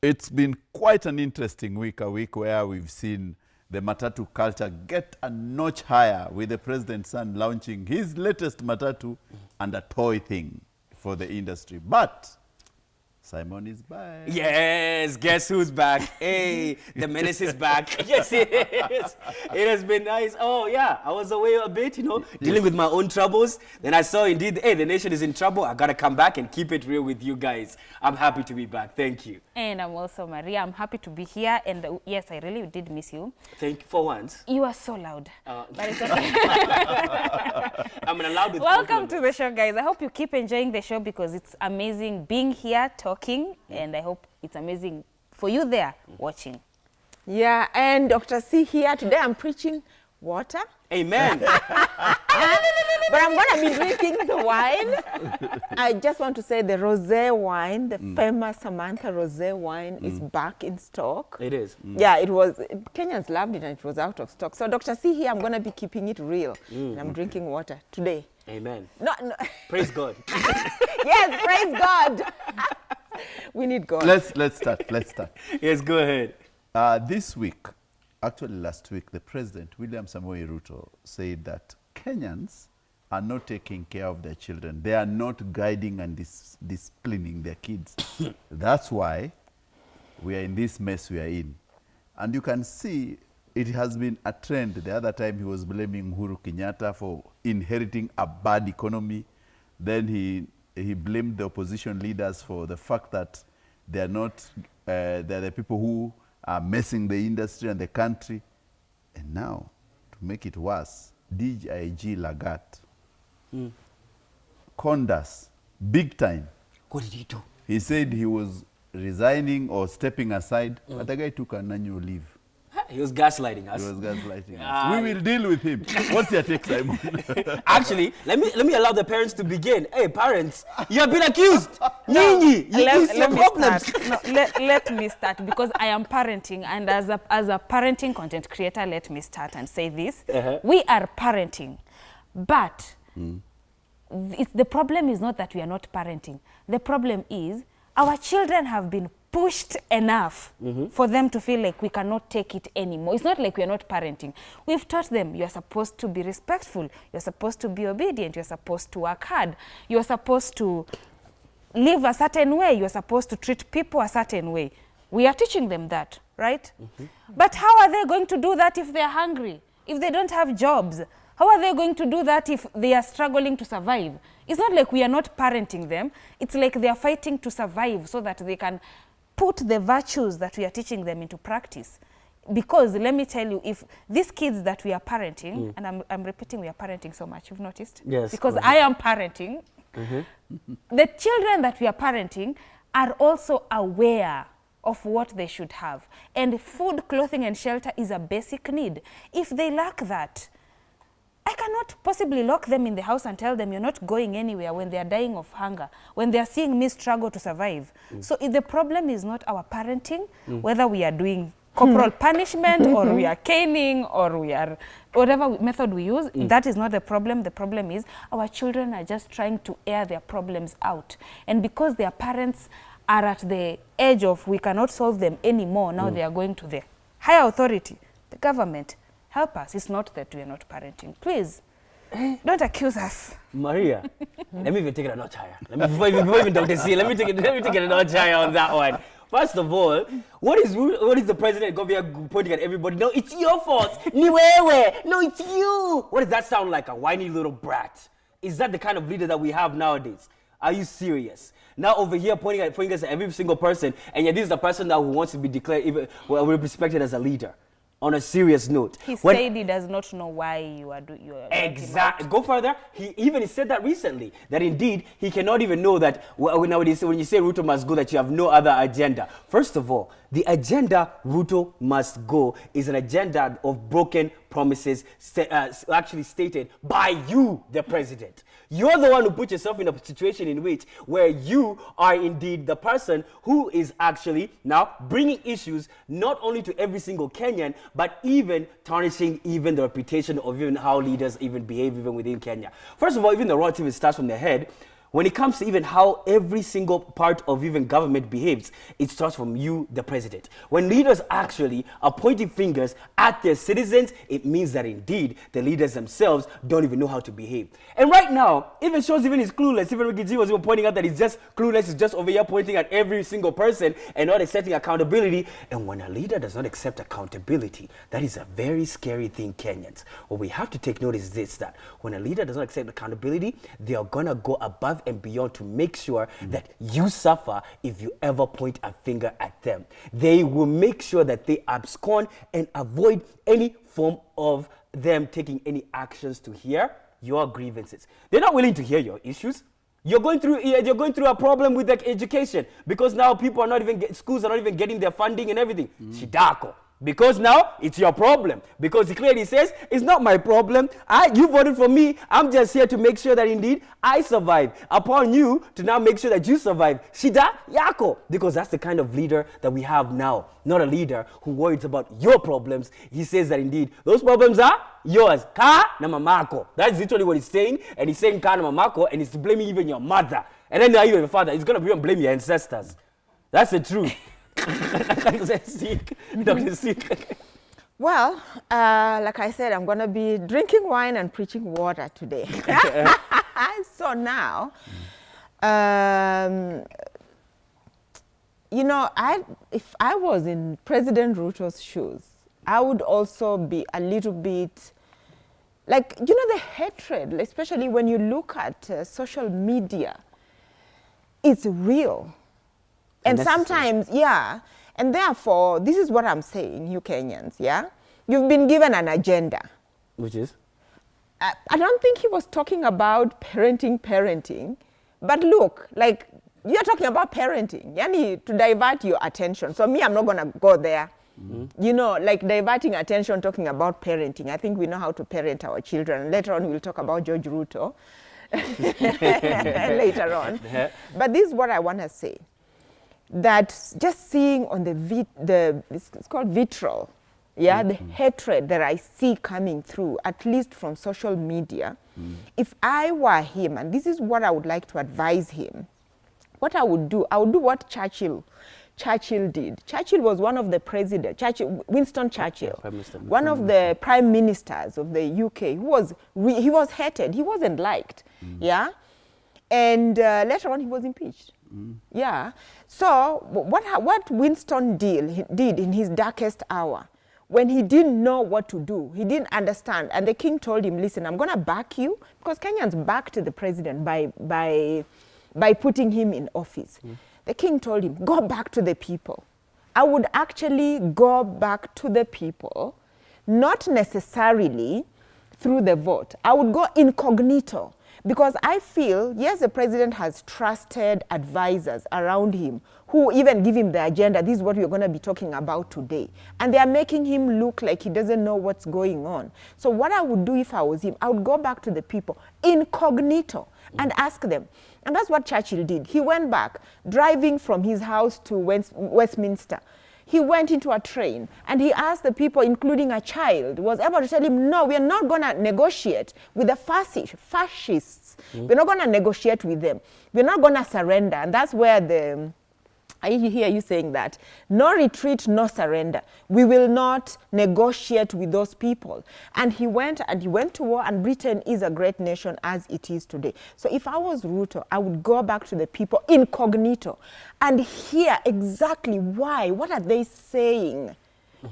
It's been quite an interesting week, a week where we've seen the matatu culture get a notch higher with the president's son launching his latest matatu and a toy thing for the industry. But Simon is back. Yes, guess who's back? Hey, the menace is back. Yes, it is. It has been nice. Oh, yeah, I was away a bit, dealing with my own troubles. Then I saw indeed, hey, the nation is in trouble. I got to come back and keep it real with you guys. I'm happy to be back. Thank you. And I'm also Maria. I'm happy to be here. And yes, I really did miss you. Thank you for once. You are so loud. But it's okay. I'm allowed with Welcome to the show, guys. I hope you keep enjoying the show because it's amazing being here, talking, and I hope it's amazing for you there watching. Yeah, and Dr. C here. Today I'm preaching water. Amen. But I'm going to be drinking the wine. I just want to say the rosé wine, the famous Samantha rosé wine is back in stock. It is. Yeah, it was, Kenyans loved it and it was out of stock. So Dr. C here, I'm going to be keeping it real. And I'm drinking water today. Amen. No. Praise God. Yes, praise God. We need God. Let's start. Yes, go ahead. This week, actually last week, the president, William Samoei Ruto, said that Kenyans are not taking care of their children. They are not guiding and disciplining their kids. That's why we are in this mess we are in. And you can see it has been a trend. The other time he was blaming Uhuru Kenyatta for inheriting a bad economy. Then he blamed the opposition leaders for the fact that they are not, they're the people who are messing the industry and the country. And now, to make it worse, DIG Lagat conned us big time. What did he do? He said he was resigning or stepping aside, but the guy took an annual leave. He was gaslighting us. He was gaslighting us. We will deal with him. What's your take, Simon? Actually, let me allow the parents to begin. Hey, parents, you have been accused. Nini, Let me problems. start. No, let me start because I am parenting, and as a parenting content creator, let me start and say this. We are parenting, but the problem is not that we are not parenting. The problem is our children have been pushed enough for them to feel like we cannot take it anymore. It's not like we are not parenting. We've taught them you're supposed to be respectful, you're supposed to be obedient, you're supposed to work hard, you're supposed to live a certain way, you're supposed to treat people a certain way. We are teaching them that, right? But how are they going to do that if they're hungry, if they don't have jobs? How are they going to do that if they are struggling to survive? It's not like we are not parenting them. It's like they are fighting to survive so that they can put the virtues that we are teaching them into practice. Because let me tell you, if these kids that we are parenting, and I'm repeating we are parenting so much, you've noticed? Yes. Because I am parenting. The children that we are parenting are also aware of what they should have. And food, clothing, and shelter is a basic need. If they lack that, I cannot possibly lock them in the house and tell them you're not going anywhere when they are dying of hunger, when they are seeing me struggle to survive. So if the problem is not our parenting, whether we are doing corporal punishment or we are caning or we are whatever method we use, that is not the problem. The problem is our children are just trying to air their problems out. And because their parents are at the edge of we cannot solve them anymore, now they are going to the higher authority, the government. Help us. It's not that we are not parenting. Please, don't accuse us. Maria, let me even take it a notch higher. Before even Dr. C, let me take it a notch higher on that one. First of all, what is the president going to be pointing at everybody? No, it's your fault. Niwewe. No, it's you. What does that sound like? A whiny little brat. Is that the kind of leader that we have nowadays? Are you serious? Now over here pointing us at every single person, and yet this is the person that who wants to be declared respected as a leader. On a serious note, he said he does not know why you are exactly. Go further. He even said that recently. That indeed he cannot even know that when you say Ruto must go, that you have no other agenda. First of all, the agenda Ruto must go is an agenda of broken promises, actually stated by you, the president. You're the one who put yourself in a situation in which where you are indeed the person who is actually now bringing issues not only to every single Kenyan, but even tarnishing even the reputation of even how leaders even behave even within Kenya. First of all, even the relative starts from the head. When it comes to even how every single part of even government behaves, it starts from you, the president. When leaders actually are pointing fingers at their citizens, it means that indeed the leaders themselves don't even know how to behave. And right now, even shows even is clueless. Even Ricky G was even pointing out that he's just clueless. He's just over here pointing at every single person and not accepting accountability. And when a leader does not accept accountability, that is a very scary thing, Kenyans. What we have to take notice is this, that when a leader does not accept accountability, they are going to go above and beyond to make sure that you suffer if you ever point a finger at them. They will make sure that they abscond and avoid any form of them taking any actions to hear your grievances. They're not willing to hear your issues. You're going through a problem with the education because now people are not even schools are not even getting their funding and everything. Shidako. Because now it's your problem. Because he clearly says, it's not my problem. You voted for me. I'm just here to make sure that indeed I survive. Upon you to now make sure that you survive. Shida Yako. Because that's the kind of leader that we have now. Not a leader who worries about your problems. He says that indeed those problems are yours. Ka na mamako. That's literally what he's saying. And he's saying ka na mamako and he's blaming even your mother. And then now you have your father. He's going to even blame your ancestors. That's the truth. Dr. Sick. Well, like I said, I'm going to be drinking wine and preaching water today. So now, you know, if I was in President Ruto's shoes, I would also be a little bit, like, you know, the hatred, especially when you look at social media, it's real. And sometimes, yeah, and therefore, this is what I'm saying, you Kenyans, yeah? You've been given an agenda. Which is? I don't think he was talking about parenting, but look, like, you're talking about parenting, yani, to divert your attention. So me, I'm not going to go there. You know, like diverting attention, talking about parenting. I think we know how to parent our children. Later on, we'll talk about George Ruto. Later on. But this is what I want to say. That just seeing on it's called vitriol, yeah, the hatred that I see coming through, at least from social media. If I were him, and this is what I would like to advise him, what I would do what Churchill did. Churchill was one of the presidents, Winston Churchill, one of the prime ministers of the UK, he was hated, he wasn't liked, yeah? And later on, he was impeached. Yeah. So what Winston did in his darkest hour, when he didn't know what to do, he didn't understand, and the king told him, listen, I'm going to back you, because Kenyans backed the president by putting him in office. The king told him, go back to the people. I would actually go back to the people, not necessarily through the vote. I would go incognito. Because I feel, yes, the president has trusted advisors around him who even give him the agenda. This is what we're going to be talking about today. And they are making him look like he doesn't know what's going on. So what I would do if I was him, I would go back to the people incognito and ask them. And that's what Churchill did. He went back, driving from his house to Westminster. He went into a train and he asked the people, including a child, was able to tell him, no, we are not going to negotiate with the fascists. We're not going to negotiate with them. We're not going to surrender. And that's where I hear you saying that. No retreat, no surrender. We will not negotiate with those people. And he went to war, and Britain is a great nation as it is today. So if I was Ruto, I would go back to the people incognito and hear exactly why. What are they saying?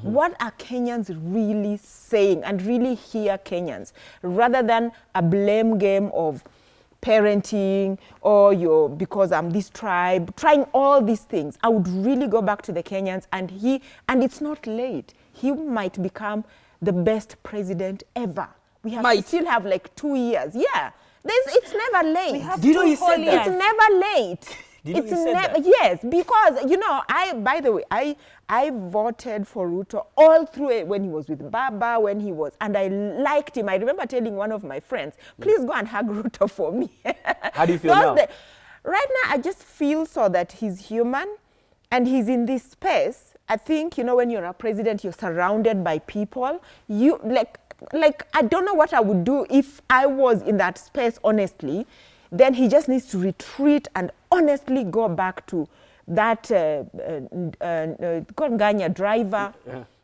What are Kenyans really saying? And really hear Kenyans, rather than a blame game of parenting or because I'm this tribe, trying all these things. I would really go back to the Kenyans, and it's not late. He might become the best president ever. We still have like 2 years. Yeah, it's never late. Do you know he said that? It's never late. It's never, yes, because, you know, by the way, I voted for Ruto all through it when he was with Baba, and I liked him. I remember telling one of my friends, please go and hug Ruto for me. How do you feel now? Right now, I just feel so that he's human and he's in this space. I think, you know, when you're a president, you're surrounded by people. You, like I don't know what I would do if I was in that space, honestly. then he just needs to retreat and honestly go back to that Ganya driver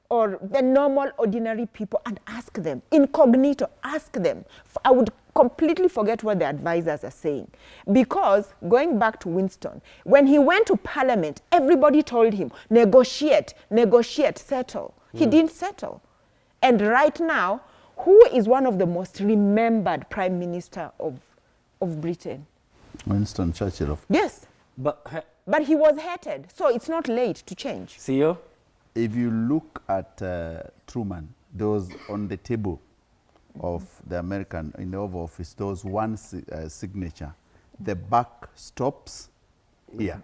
or the normal, ordinary people and ask them, incognito, ask them. I would completely forget what the advisors are saying. Because, going back to Winston, when he went to Parliament, everybody told him, negotiate, negotiate, settle. He didn't settle. And right now, who is one of the most remembered Prime Minister of Britain? Winston Churchill. Yes. But He was hated, so it's not late to change. CEO? If you look at Truman, there was on the table of the American, in the Oval Office, there was one signature. The buck stops here.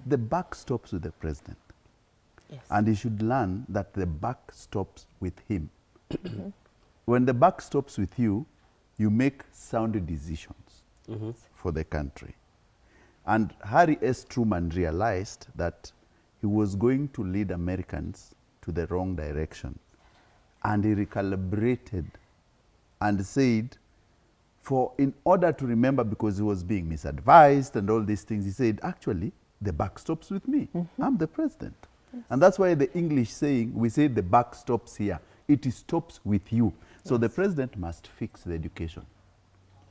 The buck stops with the president. Yes. And he should learn that the buck stops with him. When the buck stops with you, you make sound decisions for the country. And Harry S. Truman realized that he was going to lead Americans to the wrong direction. And he recalibrated and said, in order to remember, because he was being misadvised and all these things, he said, actually, the buck stops with me. I'm the president. Yes. And that's why the English saying, we say the buck stops here. It stops with you. So the president must fix the education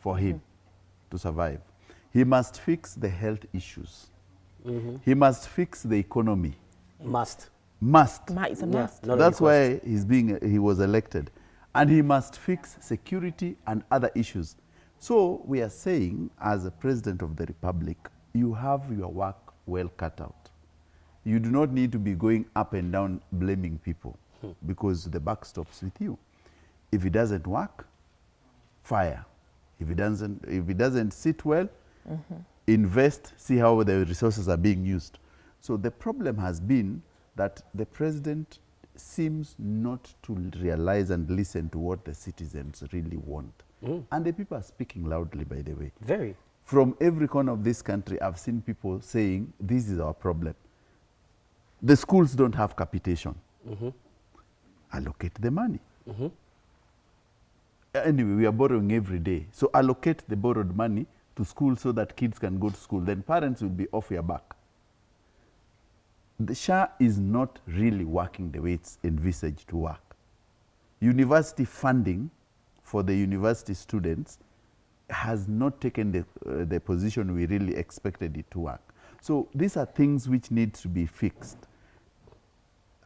for him to survive. He must fix the health issues. He must fix the economy. Must. It's a must. That's why he was elected. And he must fix security and other issues. So we are saying, as a president of the republic, you have your work well cut out. You do not need to be going up and down blaming people because the buck stops with you. If it doesn't work, fire. If it doesn't sit well, invest, see how the resources are being used. So the problem has been that the president seems not to realize and listen to what the citizens really want. And the people are speaking loudly, by the way. Very. From every corner of this country, I've seen people saying, this is our problem. The schools don't have capitation. Allocate the money. Anyway, we are borrowing every day. So allocate the borrowed money to school so that kids can go to school. Then parents will be off your back. The SHA is not really working the way it's envisaged to work. University funding for the university students has not taken the position we really expected it to work. So these are things which need to be fixed.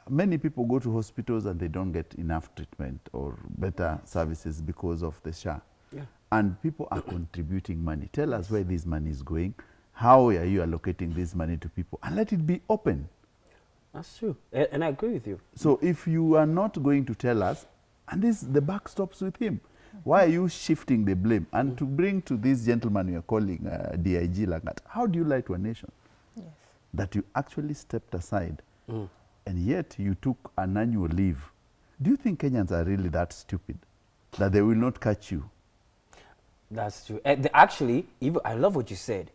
Many people go to hospitals and they don't get enough treatment or better services because of the SHA. And people are contributing money. Tell us where this money is going. How are you allocating this money to people? And let it be open. That's true. And I agree with you. So if you are not going to tell us, and the buck stops with him, why are you shifting the blame? And to bring to this gentleman you are calling DIG Lagat, how do you lie to a nation? That you actually stepped aside and yet you took an annual leave. Do you think Kenyans are really that stupid that they will not catch you? That's true. Actually, even I love what you said.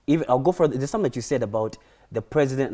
Even I'll go further. There's something that you said about the president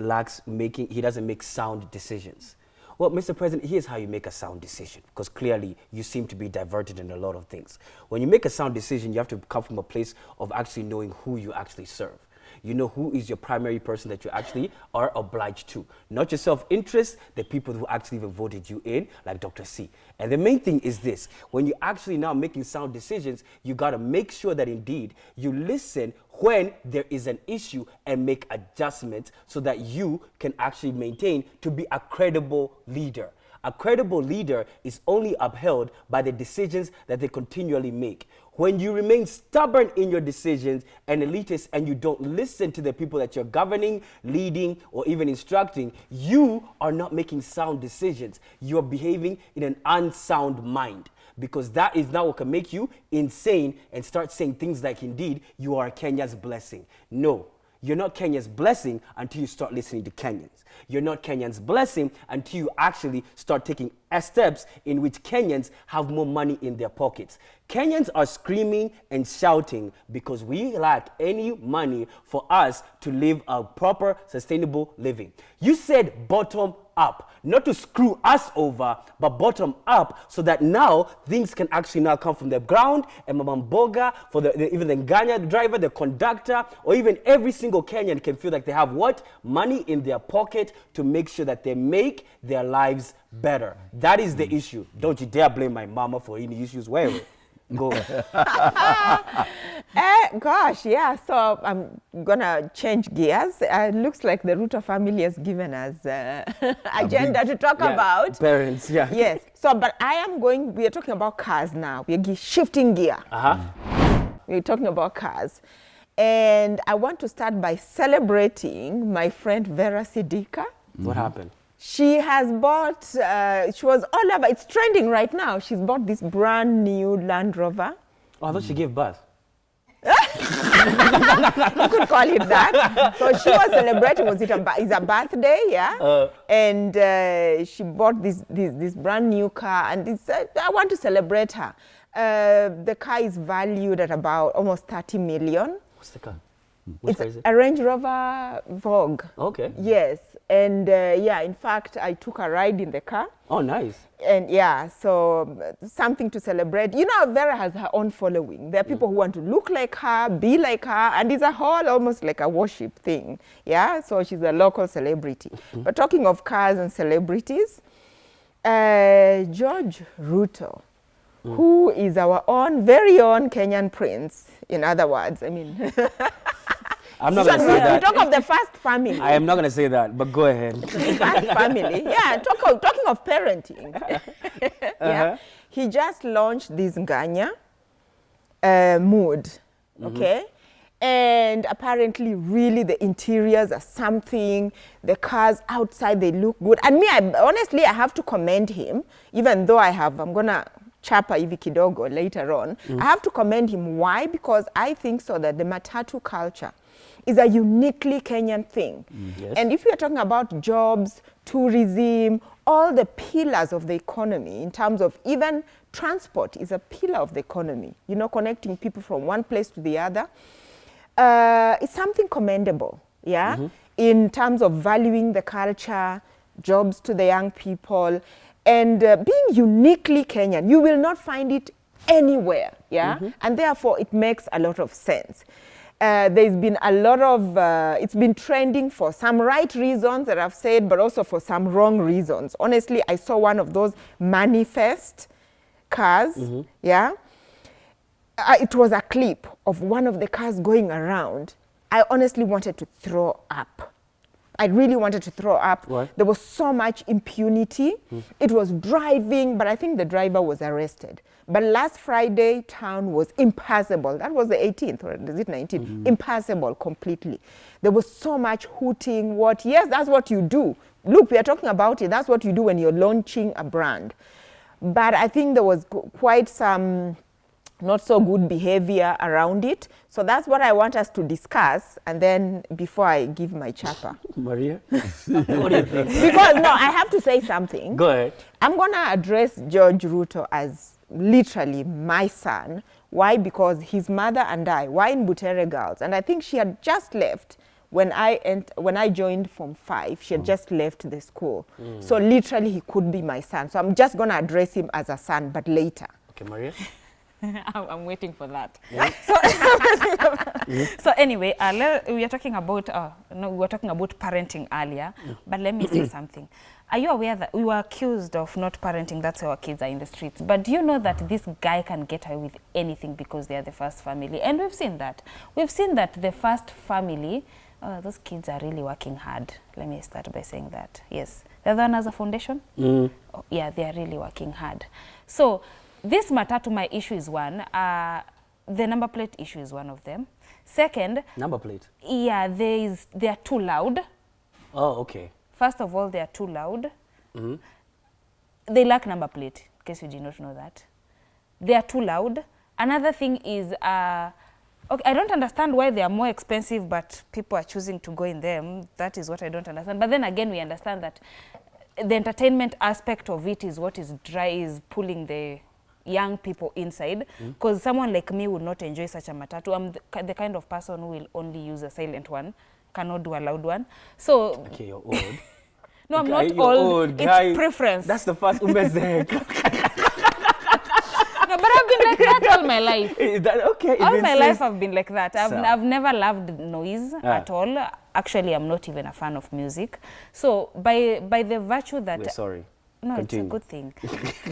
he doesn't make sound decisions. Well, Mr. President, here's how you make a sound decision, because clearly you seem to be diverted in a lot of things. When you make a sound decision, you have to come from a place of actually knowing who you actually serve. You know who is your primary person that you actually are obliged to. Not your self-interest, the people who actually even voted you in, like Dr. C. And the main thing is this. When you're actually now making sound decisions, you got to make sure that indeed you listen when there is an issue and make adjustments so that you can actually maintain to be a credible leader. A credible leader is only upheld by the decisions that they continually make. When you remain stubborn in your decisions and elitist and you don't listen to the people that you're governing, leading, or even instructing, you are not making sound decisions. You're behaving in an unsound mind, because that is now what can make you insane and start saying things like, indeed, you are Kenya's blessing. No. You're not Kenya's blessing until you start listening to Kenyans. You're not Kenya's blessing until you actually start taking steps in which Kenyans have more money in their pockets. Kenyans are screaming and shouting because we lack any money for us to live a proper, sustainable living. You said bottom up, not to screw us over, but bottom up, so that now things can actually now come from the ground, and Mamamboga, for even the Nganya driver, the conductor, or even every single Kenyan can feel like they have what? Money in their pocket to make sure that they make their lives better. That is the issue. Don't you dare blame my mama for any issues. Wait. Go. Gosh, yeah. So I'm gonna change gears. It looks like the Ruto family has given us agenda to talk about. Parents, yeah. Yes. So, but we are talking about cars now. We're shifting gear. We're talking about cars. And I want to start by celebrating my friend Vera Sidika. What happened? She has bought, she was all over, it's trending right now. She's bought this brand new Land Rover. Oh, I thought she gave birth. You could call it that. So she was celebrating, it's a birthday, yeah? And she bought this brand new car, and I want to celebrate her. The car is valued at about almost 30 million. What's the car? It's a Range Rover Vogue. Okay. Yes. And yeah, in fact, I took a ride in the car. Oh, nice. And yeah, so something to celebrate. You know, Vera has her own following. There are people who want to look like her, be like her, and it's a whole almost like a worship thing. Yeah, so she's a local celebrity. But talking of cars and celebrities, George Ruto, who is our own, very own Kenyan prince, in other words. I mean, I'm not going to say that. We talk of the first family. I am not going to say that, but go ahead. First family. Yeah, talking of parenting. Yeah. He just launched this Nganya mood, okay? And apparently, really, the interiors are something. The cars outside, they look good. And me, honestly, I have to commend him, even though I'm going to chapa hivi kidogo later on. I have to commend him. Why? Because I think so that the matatu culture is a uniquely Kenyan thing. Yes. And if we are talking about jobs, tourism, all the pillars of the economy, in terms of even transport is a pillar of the economy, you know, connecting people from one place to the other. It's something commendable, yeah, in terms of valuing the culture, jobs to the young people, and being uniquely Kenyan. You will not find it anywhere, yeah, and therefore it makes a lot of sense. There's been a lot of, it's been trending for some right reasons that I've said, but also for some wrong reasons. Honestly, I saw one of those manifest cars, yeah. It was a clip of one of the cars going around. I honestly wanted to throw up. I really wanted to throw up. Why? There was so much impunity. It was driving, but I think the driver was arrested. But last Friday, town was impassable. That was the 18th, or is it 19th? Impassable completely. There was so much hooting. Yes, that's what you do. Look, we are talking about it. That's what you do when you're launching a brand. But I think there was quite some not so good behavior around it. So that's what I want us to discuss, and then before I give my chapter. Maria? What do you think? Because, no, I have to say something. Go ahead. I'm going to address George Ruto as literally my son. Why? Because his mother and I were in Butere Girls, and I think she had just left when I joined Form 5. She had just left the school. So literally, he could be my son. So I'm just going to address him as a son, but later. Okay, Maria? I'm waiting for that. Yeah. So anyway, we are talking about we were talking about parenting earlier, but let me say something. Are you aware that we were accused of not parenting? That's why our kids are in the streets. But do you know that this guy can get away with anything because they are the first family? And we've seen that. We've seen that the first family, those kids are really working hard. Let me start by saying that. Yes, the other one has a foundation. Oh, yeah, they are really working hard. So this matatu, my issue is one. The number plate issue is one of them. Second, number plate. Yeah, they are too loud. Oh, okay. First of all, they are too loud. They lack number plate, in case you did not know that. They are too loud. Another thing is, okay, I don't understand why they are more expensive, but people are choosing to go in them. That is what I don't understand. But then again, we understand that the entertainment aspect of it is what is pulling the young people inside, because someone like me would not enjoy such a matatu. I'm the kind of person who will only use a silent one, cannot do a loud one. So okay, you're old. No, I'm Guy, not you're old. Guy. It's preference. That's the first umezek. No, but I've been like that all my life. Is that okay? All If my it's life I've been like that. So- I've never loved noise at all. Actually, I'm not even a fan of music. So by the virtue that... We're sorry. No, Continue. it's a good thing.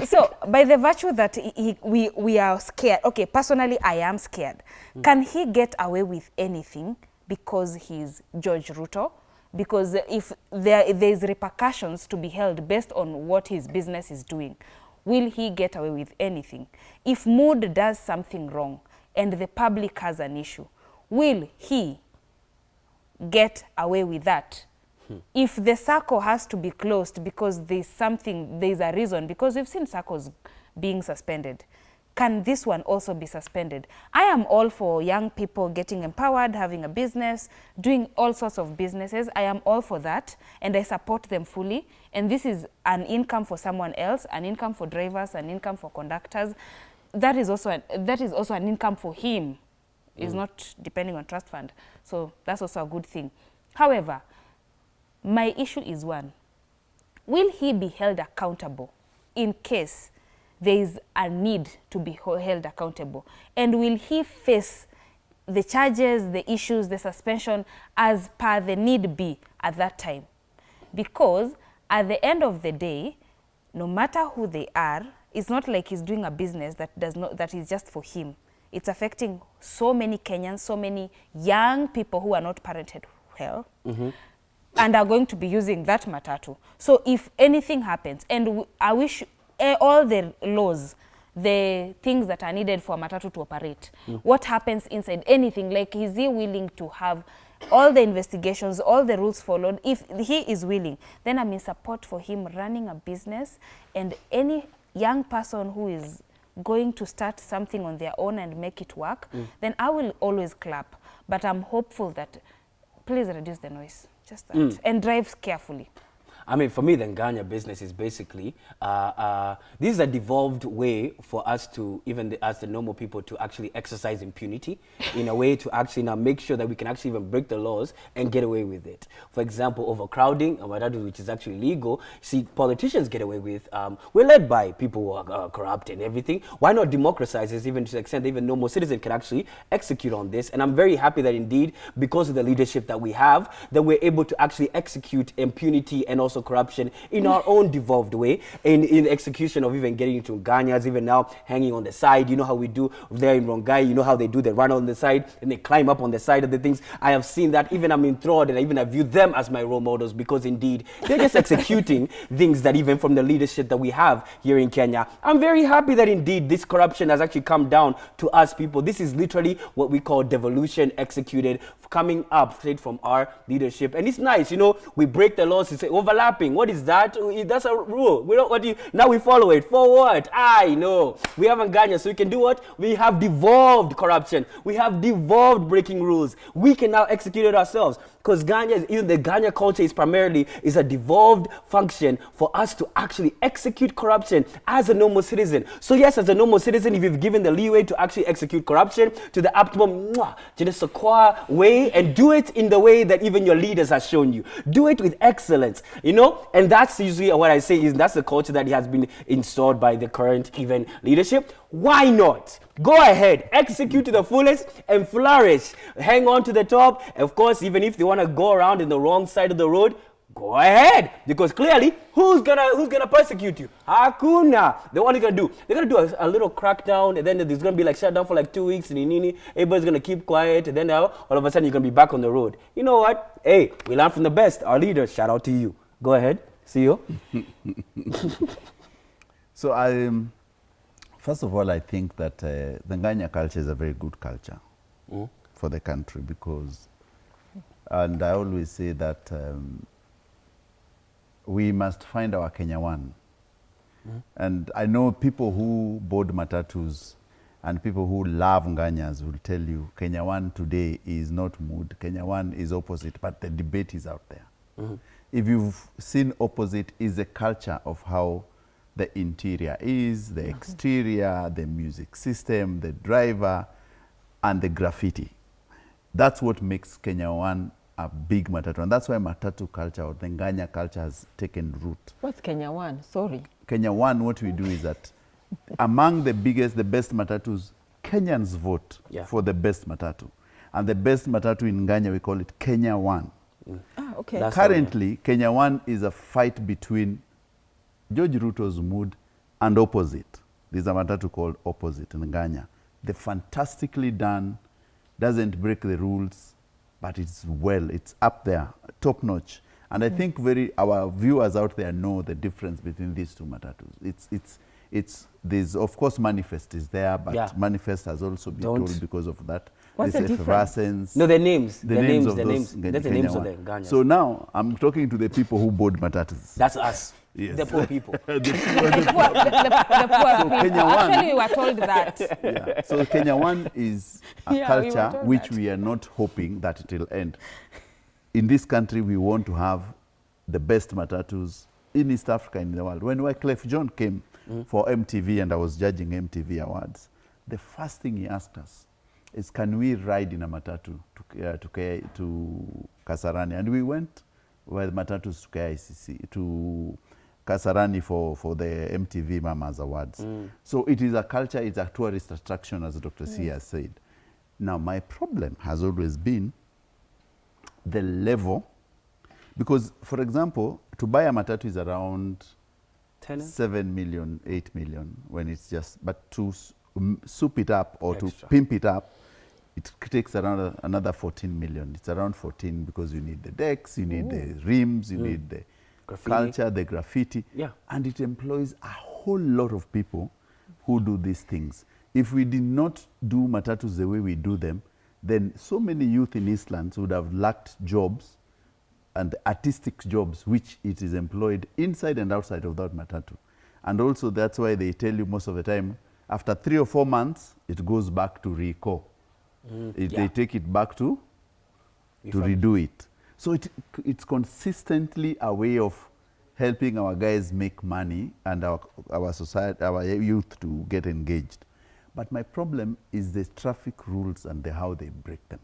So by the virtue that we are scared, okay, personally I am scared. Can he get away with anything because he's George Ruto? Because if there's repercussions to be held based on what his business is doing, will he get away with anything? If Mood does something wrong and the public has an issue, will he get away with that? If the circle has to be closed because there's a reason, because we've seen circles being suspended, can this one also be suspended? I am all for young people getting empowered, having a business, doing all sorts of businesses. I am all for that, and I support them fully. And this is an income for someone else, an income for drivers, an income for conductors. That is also an income for him. It's not depending on trust fund. So that's also a good thing. However, my issue is one. Will he be held accountable in case there is a need to be held accountable? And will he face the charges, the issues, the suspension as per the need be at that time? Because at the end of the day, no matter who they are, it's not like he's doing a business that is just for him. It's affecting so many Kenyans, so many young people who are not parented well. And are going to be using that matatu. So if anything happens, and I wish all the laws, the things that are needed for a matatu to operate, what happens inside, anything, like is he willing to have all the investigations, all the rules followed? If he is willing, then I'm in support for him running a business, and any young person who is going to start something on their own and make it work, then I will always clap. But I'm hopeful that, please reduce the noise. Just that. And drive carefully. I mean, for me, the Nganya business is basically, this is a devolved way for us to, even as the normal people, to actually exercise impunity in a way to actually now make sure that we can actually even break the laws and get away with it. For example, overcrowding, which is actually legal, see, politicians get away with. We're led by people who are corrupt and everything. Why not democratize this even to the extent that even normal citizens can actually execute on this? And I'm very happy that indeed, because of the leadership that we have, that we're able to actually execute impunity and also corruption in our own devolved way, in execution of even getting into Nganyas, even now hanging on the side. You know how we do there in Rongai, you know how they do, they run on the side and they climb up on the side of the things. I have seen that. Even I'm enthralled, and I view them as my role models, because indeed they're just executing things that even from the leadership that we have here in Kenya. I'm very happy that indeed this corruption has actually come down to us people. This is literally what we call devolution executed, coming up straight from our leadership. And it's nice, you know, we break the laws. It's overlapping. What is that? That's a rule. We don't. Now we follow it. For what? I know. We haven't Ganya, so we can do what? We have devolved corruption. We have devolved breaking rules. We can now execute it ourselves. Because even the Ganya culture is a devolved function for us to actually execute corruption as a normal citizen. So yes, as a normal citizen, if you've given the leeway to actually execute corruption to the optimum way, and do it in the way that even your leaders have shown you. Do it with excellence, you know? And that's usually what I say is that's the culture that has been installed by the current even leadership. Why not? Go ahead, execute to the fullest and flourish. Hang on to the top. Of course, even if they want to go around in the wrong side of the road, go ahead, because clearly, who's gonna persecute you? Hakuna. Then what are they gonna do? They're gonna do a little crackdown, and then there's gonna be like shut down for like 2 weeks, and everybody's gonna keep quiet, and then now all of a sudden you're gonna be back on the road. You know what? Hey, we learn from the best. Our leaders. Shout out to you. Go ahead, CEO. So first of all, I think that the Nganya culture is a very good culture for the country, because, and I always say that we must find our Kenya one. And I know people who board matatus and people who love Nganyas will tell you Kenya one today is not mood. Kenya one is opposite, but the debate is out there. If you've seen opposite, is the culture of how the interior is, the exterior, the music system, the driver, and the graffiti. That's what makes Kenya one a big matatu. And that's why matatu culture or the Nganya culture has taken root. What's Kenya One? Sorry. Kenya One, what we do is that among the biggest, the best matatus, Kenyans vote for the best matatu. And the best matatu in Nganya, we call it Kenya One. Ah, okay. That's Currently, Kenya One is a fight between George Ruto's mood and Opposite. There's a matatu called Opposite in Nganya. They're fantastically done, doesn't break the rules, but it's up there, top notch. And I think our viewers out there know the difference between these two matatus. There's of course Manifest is there, but Manifest has also been told because of that. What's the difference? No, the names. The names of names. those That's the names of the Ganyas. So now I'm talking to the people who board matatus. That's us. Yes. The poor people. The poor people. Kenya One- Actually, we were told that. Yeah. So Kenya One is a Yeah, we were culture told which that. we are not hoping that it will end. In this country, we want to have the best matatus in East Africa and in the world. When Wyclef John came for MTV and I was judging MTV Awards, the first thing he asked us is, can we ride in a matatu to Kasarani? And we went with matatus to KICC, to Kasarani for the MTV Mamas Awards. So it is a culture, it's a tourist attraction, as Dr. C has said. Now, my problem has always been the level, because, for example, to buy a matatu is around 7 million, 8 million, when it's just, but to soup it up or to pimp it up, it takes around another 14 million. It's around 14 because you need the decks, you need the rims, you need the culture, the graffiti, and it employs a whole lot of people who do these things. If we did not do matatus the way we do them, then so many youth in Eastlands would have lacked jobs and artistic jobs, which it is employed inside and outside of that matatu. And also that's why they tell you most of the time, after 3 or 4 months, it goes back to RICO. They take it back to redo it. So it's consistently a way of helping our guys make money and our society, our youth to get engaged. But my problem is the traffic rules and how they break them.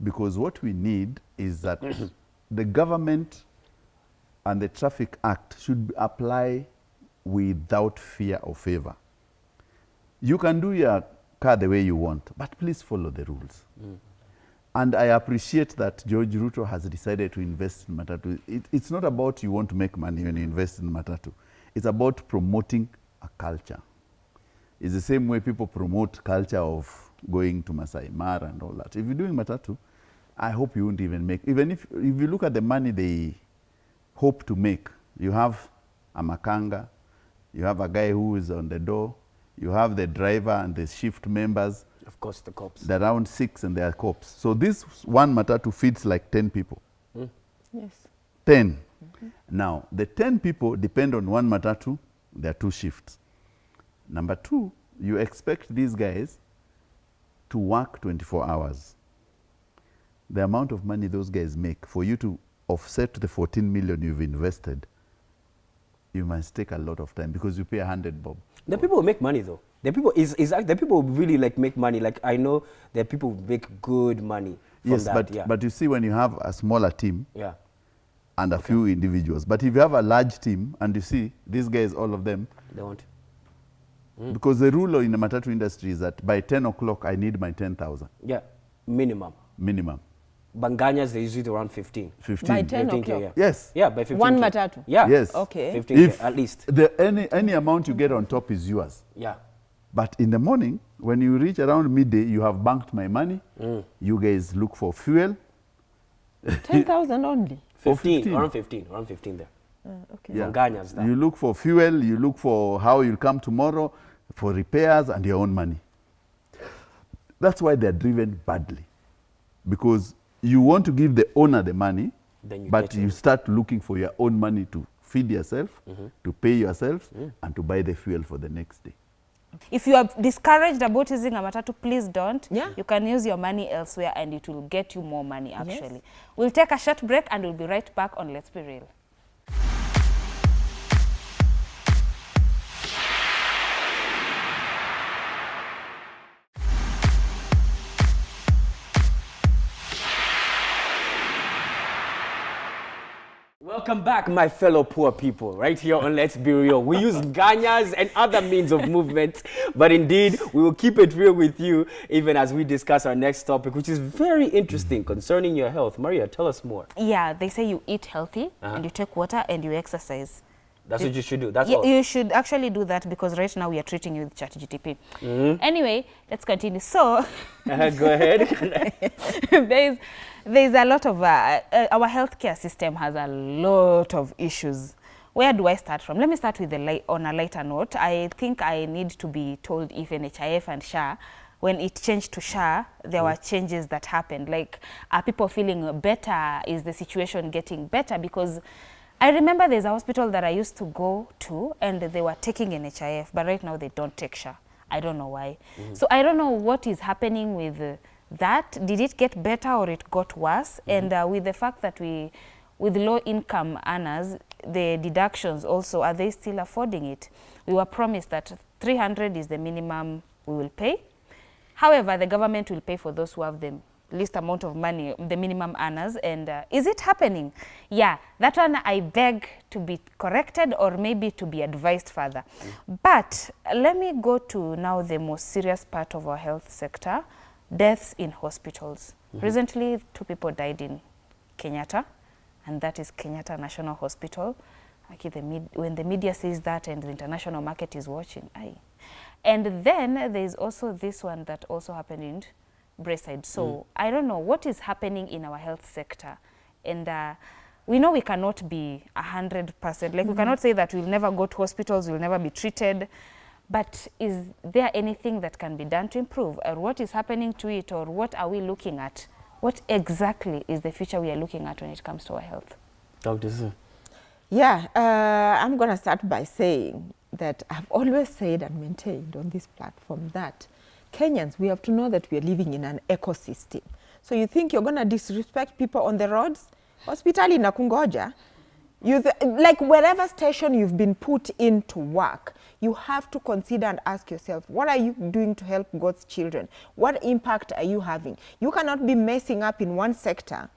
Because what we need is that the government and the Traffic Act should apply without fear or favor. You can do your car the way you want, but please follow the rules. And I appreciate that George Ruto has decided to invest in matatu. It's not about you want to make money when you invest in matatu. It's about promoting a culture. It's the same way people promote culture of going to Masai Mara and all that. If you're doing matatu, I hope you won't even make, even if you look at the money they hope to make, you have a makanga, you have a guy who is on the door, you have the driver and the shift members. Of course, the cops. They're around 6 and they are cops. So this one matatu feeds like 10 people. Yes. 10. Now, the 10 people depend on one matatu, there are 2 shifts. Number 2, you expect these guys to work 24 hours. The amount of money those guys make, for you to offset the 14 million you've invested, you must take a lot of time because you pay 100 bob. The people will make money though. The people the people really like make money. Like I know that people make good money from that. But you see, when you have a smaller team and a few individuals, but if you have a large team and you see these guys, all of them, they want. Because the rule in the matatu industry is that by 10 o'clock I need my 10,000. Yeah, minimum. Banganyas, they usually around 15. 15. By 10 15K, o'clock? yeah. Yes. Yeah, by 15K. One matatu? Yeah. Yes. Okay. 15K at least. Any amount you get on top is yours. Yeah. But in the morning, when you reach around midday, you have banked my money. You guys look for fuel. 10,000 only? 15, around 15 there. Okay. Yeah. Banganyas, that. You look for fuel, you look for how you'll come tomorrow, for repairs and your own money. That's why they're driven badly. Because you want to give the owner the money, but you start looking for your own money to feed yourself, to pay yourself, and to buy the fuel for the next day. If you are discouraged about using a matatu, please don't. Yeah. You can use your money elsewhere and it will get you more money actually. Yes. We'll take a short break and we'll be right back on Let's Be Real. Welcome back, my fellow poor people, right here on Let's Be Real. We use Ganyas and other means of movement, but indeed, we will keep it real with you even as we discuss our next topic, which is very interesting concerning your health. Maria, tell us more. Yeah, they say you eat healthy and you take water and you exercise. That's what you should do. That's all. You should actually do that because right now we are treating you with ChatGPT. Anyway, let's continue. So, Go ahead. there's a lot of our healthcare system has a lot of issues. Where do I start from? Let me start with on a lighter note. I think I need to be told if NHIF and SHA, when it changed to SHA, there were changes that happened. Like, are people feeling better? Is the situation getting better? Because I remember there's a hospital that I used to go to and they were taking NHIF, but right now they don't take SHA. I don't know why. So I don't know what is happening with that. Did it get better or it got worse? And with the fact that with low income earners, the deductions also, are they still affording it? We were promised that 300 is the minimum we will pay. However, the government will pay for those who have the least amount of money, the minimum earners, and is it happening? Yeah, that one I beg to be corrected or maybe to be advised further. But let me go to now the most serious part of our health sector, deaths in hospitals. Recently, 2 people died in Kenyatta, and that is Kenyatta National Hospital. Okay, when the media says that and the international market is watching, aye. And then there's also this one that also happened in Braeside. So I don't know what is happening in our health sector, and we know we cannot be 100%. Like we cannot say that we'll never go to hospitals, we'll never be treated. But is there anything that can be done to improve, or what is happening to it, or what are we looking at? What exactly is the future we are looking at when it comes to our health? Dr. Sue. Yeah, I'm going to start by saying that I've always said and maintained on this platform that Kenyans, we have to know that we are living in an ecosystem. So you think you're going to disrespect people on the roads? Hospitali na kungoja. Like wherever station you've been put in to work, you have to consider and ask yourself, what are you doing to help God's children? What impact are you having? You cannot be messing up in one sector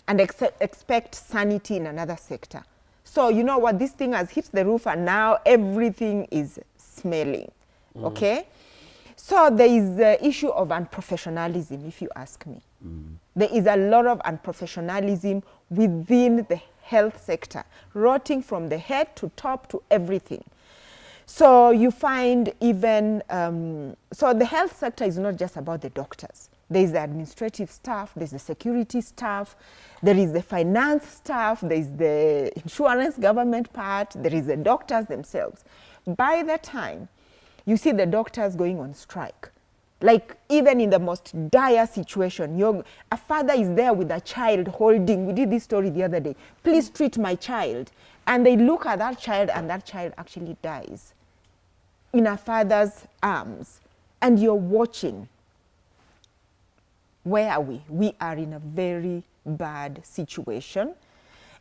and expect sanity in another sector. So you know what, this thing has hit the roof and now everything is smelling, okay? So there is the issue of unprofessionalism, if you ask me. There is a lot of unprofessionalism within the health sector, rotting from the head to top to everything. So you find even, so the health sector is not just about the doctors. There is the administrative staff, there's the security staff, there is the finance staff, there is the insurance government part, there is the doctors themselves. By the time you see the doctors going on strike, like even in the most dire situation, a father is there with a child holding, we did this story the other day, please treat my child. And they look at that child and that child actually dies in a father's arms. And you're watching. Where are we? We are in a very bad situation.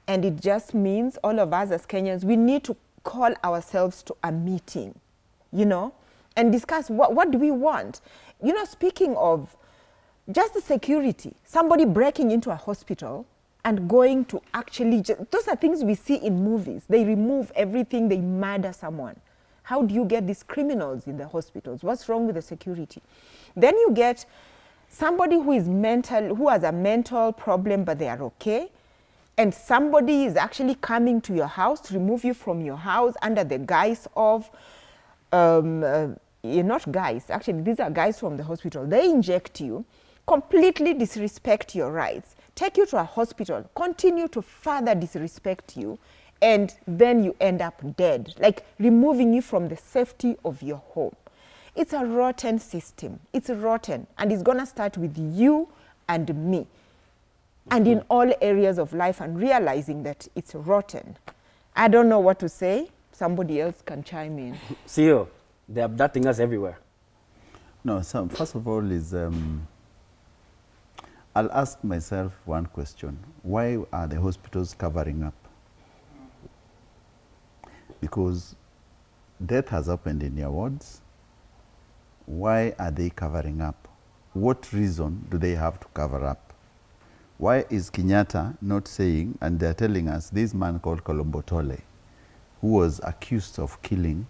And it just means all of us as Kenyans, we need to call ourselves to a meeting, you know, and discuss what do we want. You know, speaking of just the security, somebody breaking into a hospital and going to actually, those are things we see in movies. They remove everything, they murder someone. How do you get these criminals in the hospitals? What's wrong with the security? Then you get somebody who is mental, who has a mental problem, but they are okay. And somebody is actually coming to your house to remove you from your house under the guise of, not guys, actually these are guys from the hospital. They inject you, completely disrespect your rights, take you to a hospital, continue to further disrespect you, and then you end up dead, like removing you from the safety of your home. It's a rotten system. It's rotten, and it's gonna start with you and me, and in all areas of life, and realizing that it's rotten. I don't know what to say. Somebody else can chime in. CEO, they are abducting us everywhere. No, so first of all is, I'll ask myself one question. Why are the hospitals covering up? Because death has happened in your wards. Why are they covering up? What reason do they have to cover up? Why is Kenyatta not saying, and they're telling us, this man called Kolombotole, who was accused of killing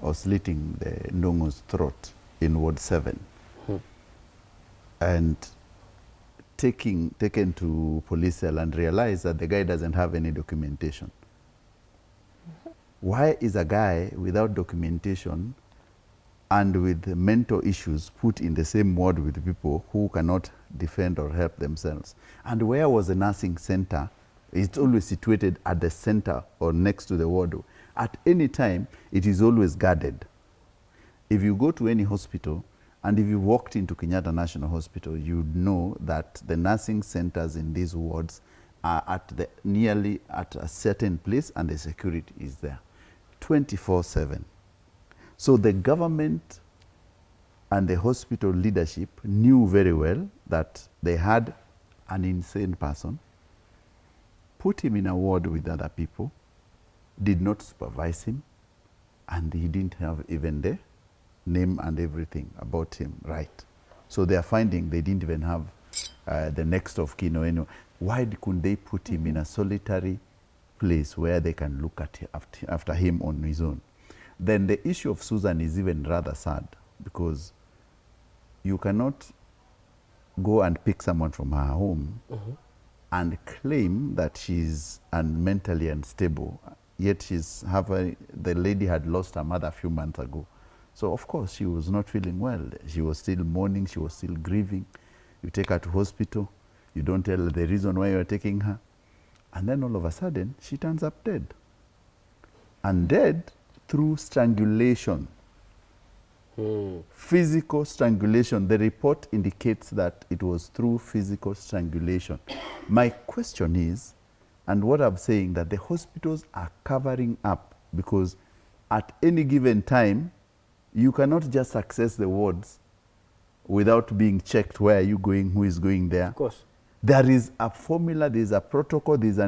or slitting the Ndongo's throat in Ward 7, and taken to police cell and realized that the guy doesn't have any documentation. Why is a guy without documentation and with mental issues put in the same ward with people who cannot defend or help themselves? And where was the nursing center? It's always situated at the center or next to the ward. At any time, it is always guarded. If you go to any hospital, and if you walked into Kenyatta National Hospital, you'd know that the nursing centers in these wards are nearly at a certain place, and the security is there 24/7. So the government and the hospital leadership knew very well that they had an insane person, put him in a ward with other people, did not supervise him, and he didn't have even the name and everything about him right. So they are finding they didn't even have the next of kin or anyone. Why couldn't they put him in a solitary place where they can look at after him on his own? Then the issue of Susan is even rather sad, because you cannot go and pick someone from her home and claim that she's mentally unstable, yet the lady had lost her mother a few months ago. So of course she was not feeling well. She was still mourning, she was still grieving. You take her to hospital, you don't tell her the reason why you're taking her, and then all of a sudden she turns up dead. And dead through strangulation. Physical strangulation. The report indicates that it was through physical strangulation. My question is, and what I'm saying, that the hospitals are covering up, because at any given time, you cannot just access the wards without being checked. Where are you going? Who is going there? Of course. There is a formula, there is a protocol, you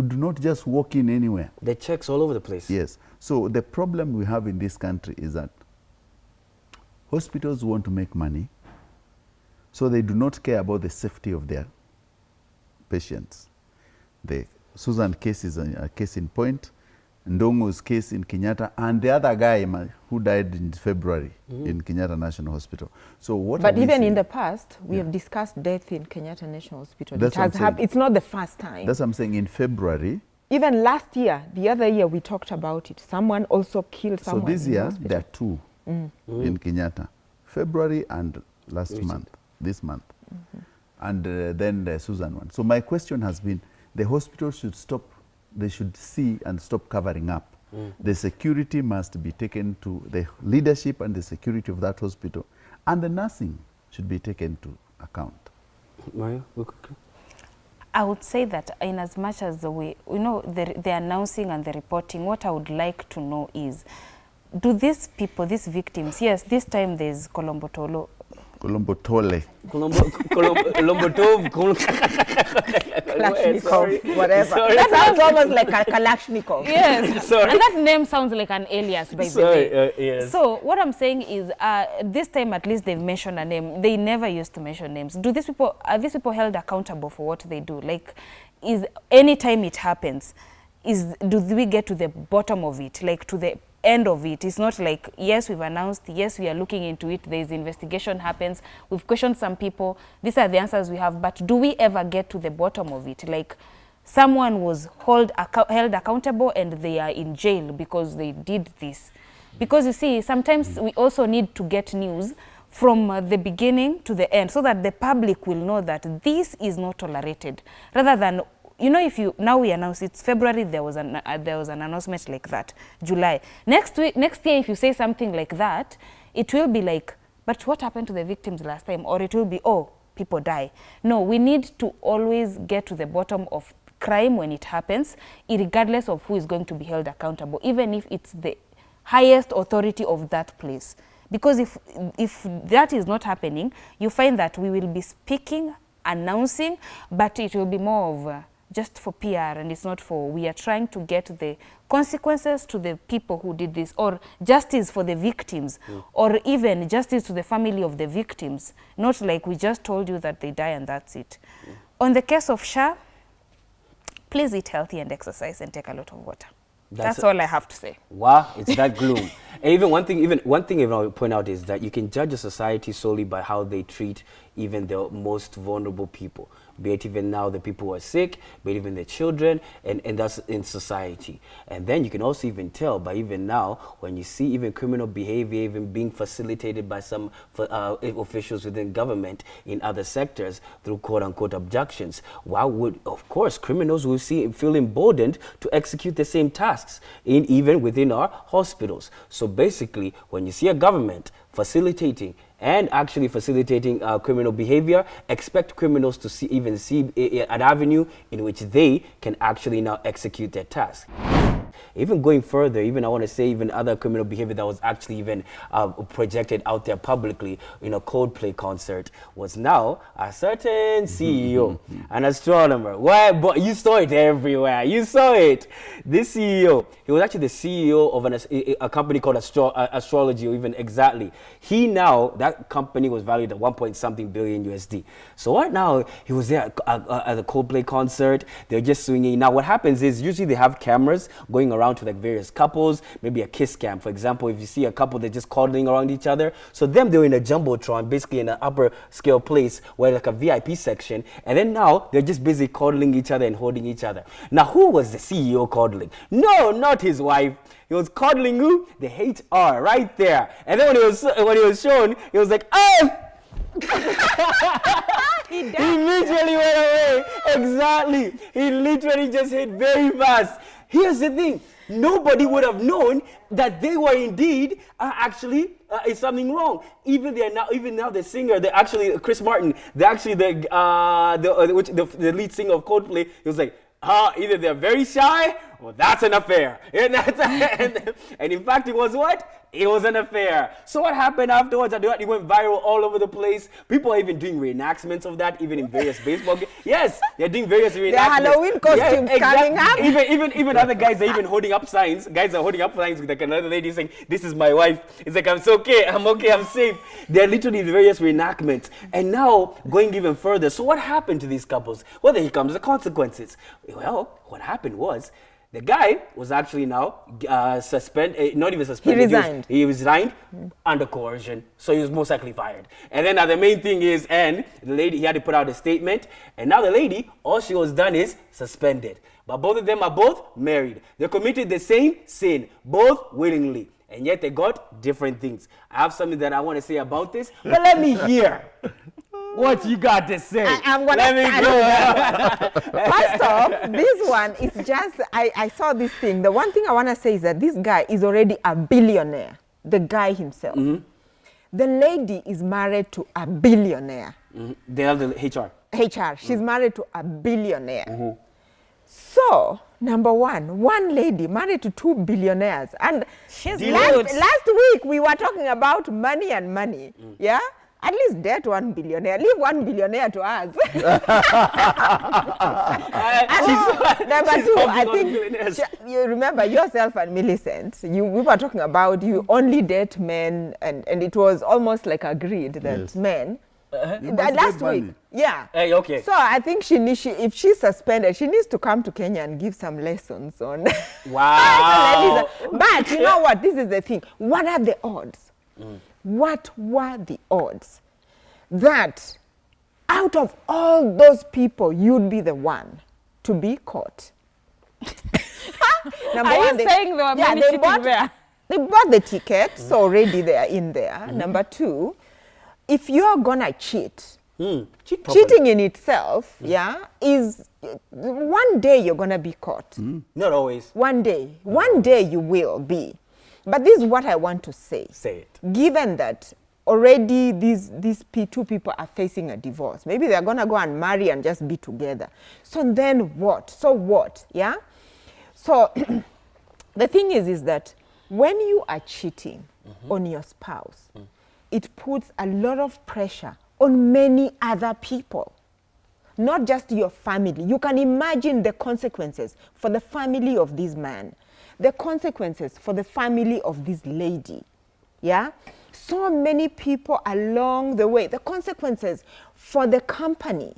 do not just walk in anywhere. The checks all over the place. Yes. So the problem we have in this country is that hospitals want to make money, so they do not care about the safety of their patients. The Susan case is a case in point, Ndongo's case in Kenyatta, and the other guy who died in February in Kenyatta National Hospital. So what? But even in the past, we have discussed death in Kenyatta National Hospital. That's it has happened. It's not the first time. That's what I'm saying. In February. Even last year, the other year, we talked about it. Someone also killed someone. So this year, the there are two in Kenyatta. February and this month. And then the Susan one. So my question has been, the hospital should stop. They should see and stop covering up. The security must be taken to the leadership and the security of that hospital, and the nursing should be taken to account. Maria, I would say that in as much as we know the announcing and the reporting, what I would like to know is, do these people, these victims, yes, this time there's Kolombotole. Kalashnikov, whatever. That sounds almost like a Kalashnikov. Yes, Sorry. and that name sounds like an alias, by the way. Yes. So what I'm saying is, this time at least they've mentioned a name. They never used to mention names. Are these people held accountable for what they do? Like, is any time it happens, do we get to the bottom of it, like to the end of it? It's not like, yes, we've announced, yes, we are looking into it, there's investigation happens, we've questioned some people, these are the answers we have, but do we ever get to the bottom of it? Like, someone was held accountable and they are in jail because they did this. Because you see, sometimes we also need to get news from the beginning to the end, so that the public will know that this is not tolerated, rather than, you know, now we announce it's February, there was an announcement like that, July. Next year, if you say something like that, it will be like, but what happened to the victims last time? Or it will be, oh, people die. No, we need to always get to the bottom of crime when it happens, regardless of who is going to be held accountable, even if it's the highest authority of that place. Because if that is not happening, you find that we will be speaking, announcing, but it will be more of just for PR, and it's not for, we are trying to get the consequences to the people who did this, or justice for the victims, or even justice to the family of the victims. Not like we just told you that they die and that's it. On the case of SHA, please eat healthy and exercise and take a lot of water. That's all I have to say. Wow, it's that gloom. And even one thing I would point out is that you can judge a society solely by how they treat even the most vulnerable people, be it even now the people who are sick, be it even the children, and that's in society. And then you can also even tell by even now when you see even criminal behavior even being facilitated by some officials within government in other sectors through quote-unquote abductions. Why would, of course, criminals will feel emboldened to execute the same tasks even within our hospitals. So basically, when you see a government facilitating criminal behavior, expect criminals to see an avenue in which they can actually now execute their task. Even going further, I want to say even other criminal behavior that was actually even projected out there publicly in a Coldplay concert was now a certain CEO, an astronomer. Why? But you saw it everywhere. You saw it. This CEO, he was actually the CEO of a company called Astrology, or even exactly. That company was valued at 1.something billion USD. So right now, he was there at the Coldplay concert. They're just swinging. Now what happens is usually they have cameras going around to like various couples, maybe a kiss cam. For example, if you see a couple, they're just cuddling around each other. So they're in a jumbotron, basically in an upper scale place where like a VIP section. And then now they're just busy cuddling each other and holding each other. Now, who was the CEO cuddling? No, not his wife. He was cuddling who? The HR right there. And then when he was shown, he was like, oh! He literally went away. Exactly. He literally just hit very fast. Here's the thing. Nobody would have known that they were indeed is something wrong. Even now the singer, Chris Martin, the lead singer of Coldplay, he was like, either they're very shy or that's an affair. And in fact, it was what? It was an affair. So what happened afterwards? It went viral all over the place. People are even doing reenactments of that, even in various baseball games. Yes, they're doing various reenactments. The Halloween costumes coming up. Even other guys are even holding up signs. Guys are holding up signs with like another lady saying, "This is my wife." It's like, I'm okay, I'm safe. They're literally various reenactments. And now, going even further, so what happened to these couples? Well, then here comes the consequences. Well, what happened was, the guy was actually now suspended, not even suspended. He resigned under coercion, so he was most likely fired. And then the main thing is, and the lady, he had to put out a statement, and now the lady, all she was done is suspended. But both of them are both married. They committed the same sin, both willingly, and yet they got different things. I have something that I want to say about this, but let me hear what you got to say. I'm going to start. First off, this one is just, I saw this thing. The one thing I want to say is that this guy is already a billionaire, the guy himself. Mm-hmm. The lady is married to a billionaire. Mm-hmm. They have the HR. She's married to a billionaire. Mm-hmm. So, number one lady married to 2 billionaires. And last week we were talking about money and money. Mm. Yeah? At least debt 1 billionaire. Leave 1 billionaire to us. Number 2, I think, you remember yourself and Millicent, we were talking about you only date men, and it was almost like agreed that men, last week. Yeah. Hey, okay. So I think if she's suspended, she needs to come to Kenya and give some lessons on. Wow. But you know what? This is the thing. What are the odds? Mm. What were the odds that out of all those people, you'd be the one to be caught? Number one, saying there were many there? They bought the ticket, so already they are in there. Mm-hmm. Number 2, if you're gonna cheat, cheating in itself, is one day you're gonna be caught. Mm. Not always. One day you will be. But this is what I want to say. Say it. Given that already these 2 people are facing a divorce, maybe they're going to go and marry and just be together. So then what? So what? Yeah? So the thing is that when you are cheating on your spouse, it puts a lot of pressure on many other people. Not just your family. You can imagine the consequences for the family of this man. The consequences for the family of this lady, yeah? So many people along the way. The consequences for the company.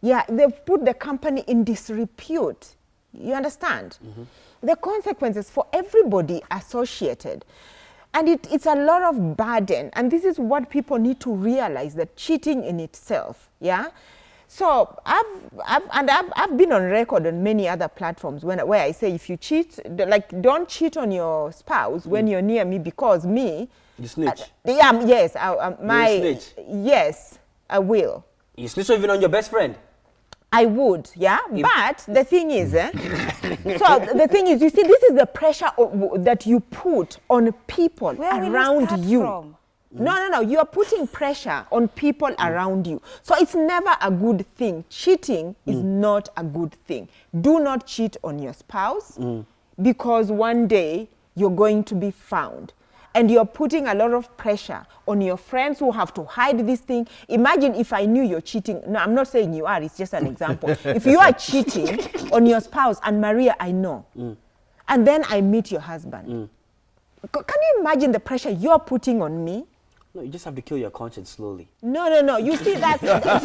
Yeah, they've put the company in disrepute. You understand? The consequences for everybody associated. And it's a lot of burden. And this is what people need to realize, that cheating in itself, yeah? So I've been on record on many other platforms where I say, if you cheat, like, don't cheat on your spouse when you're near me, because me... You snitch? Yes. You're a snitch? Yes, I will. You snitch even on your best friend? I would, yeah. But the thing is, so the thing is, you see, this is the pressure that you put on people around you. From? No. You are putting pressure on people around you. So it's never a good thing. Cheating is not a good thing. Do not cheat on your spouse, because one day you're going to be found. And you're putting a lot of pressure on your friends who have to hide this thing. Imagine if I knew you're cheating. No, I'm not saying you are. It's just an example. If you are cheating on your spouse, and Maria, I know, and then I meet your husband, can you imagine the pressure you're putting on me? No, you just have to kill your conscience slowly. No. You see, that's the thing.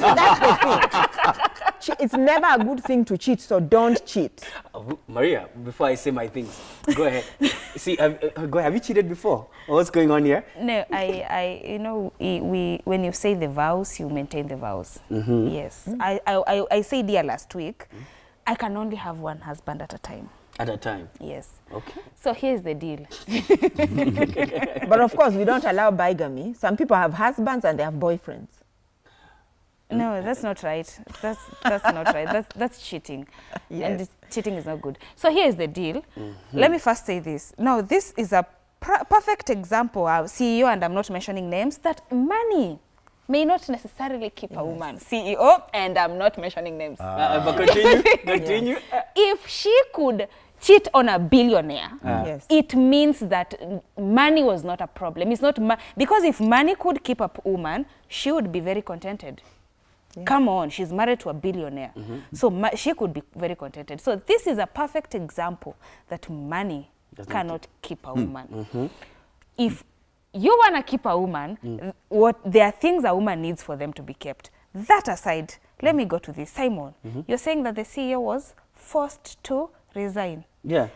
It's never a good thing to cheat, so don't cheat. Maria, before I say my things, go ahead. See, go ahead. Have you cheated before? What's going on here? No, when you say the vows, you maintain the vows. Yes. I said here last week, I can only have one husband at a time. At a time? Yes. Okay. So here's the deal. But of course, we don't allow bigamy. Some people have husbands and they have boyfriends. No, that's not right. That's not right. That's cheating. Yes. And cheating is not good. So here's the deal. Let me first say this. Now, this is a perfect example of CEO, and I'm not mentioning names, that money may not necessarily keep a woman. CEO, and I'm not mentioning names. But continue. If she could cheat on a billionaire, Yes. it means that money was not a problem. It's not because if money could keep a woman, she would be very contented. Yeah. Come on, she's married to a billionaire. So she could be very contented. So this is a perfect example that money cannot keep a woman. If you want to keep a woman, there are things a woman needs for them to be kept. That aside, let me go to this. Simon, you're saying that the CEO was forced to resign. Yeah.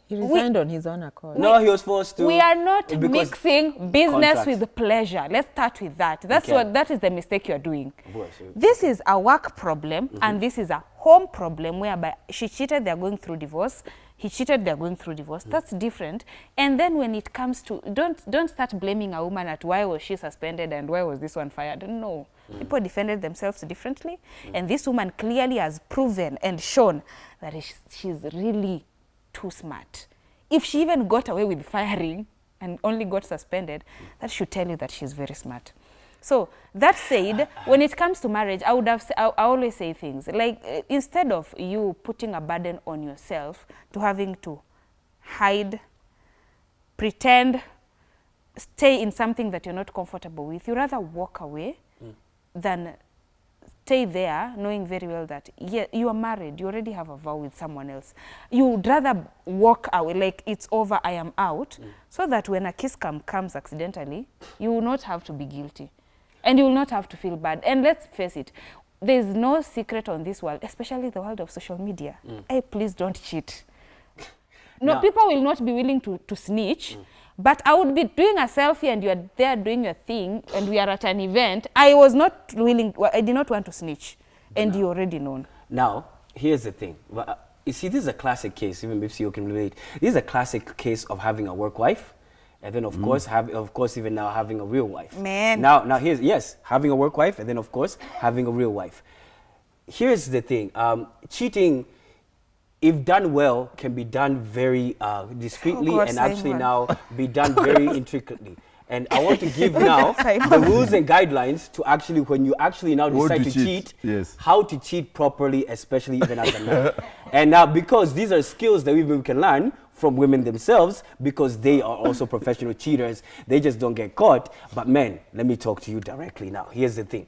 He resigned on his own accord. No, he was forced to. We are not mixing business contracts. with pleasure. Let's start with that. That is the mistake you're doing. Of This is a work problem, and this is a home problem whereby she cheated, they're going through divorce. He cheated, they're going through divorce. That's different. And then when it comes to, don't start blaming a woman at why was she suspended and why was this one fired. No. People defended themselves differently. And this woman clearly has proven and shown that she's really too smart. If she even got away with firing and only got suspended, that should tell you that she's very smart. So that said, when it comes to marriage, I always say things like, instead of you putting a burden on yourself to having to hide, pretend, stay in something that you're not comfortable with, you rather walk away than stay there knowing very well that you are married, you already have a vow with someone else. You would rather walk away, like it's over, I am out, so that when a kiss comes accidentally, you will not have to be guilty. And you will not have to feel bad. And let's face it, there's no secret on this world, especially the world of social media. Hey, please don't cheat. No, people will not be willing to snitch. But I would be doing a selfie and you are there doing your thing and we are at an event. I was not willing, I did not want to snitch. And you already know. Now, here's the thing. You see, this is a classic case, even if you can relate. This is a classic case of having a work wife. And then, of course, even now having a real wife. Man. Now here's, having a work wife, and then, of course, having a real wife. Here's the thing. Cheating, if done well, can be done very discreetly and actually now be done very intricately. And I want to give now the rules and guidelines to actually, when you actually now decide to cheat, how to cheat properly, especially even as a man. And now, because these are skills that we can learn from women themselves, because they are also professional cheaters, they just don't get caught. But men, let me talk to you directly now. Here's the thing.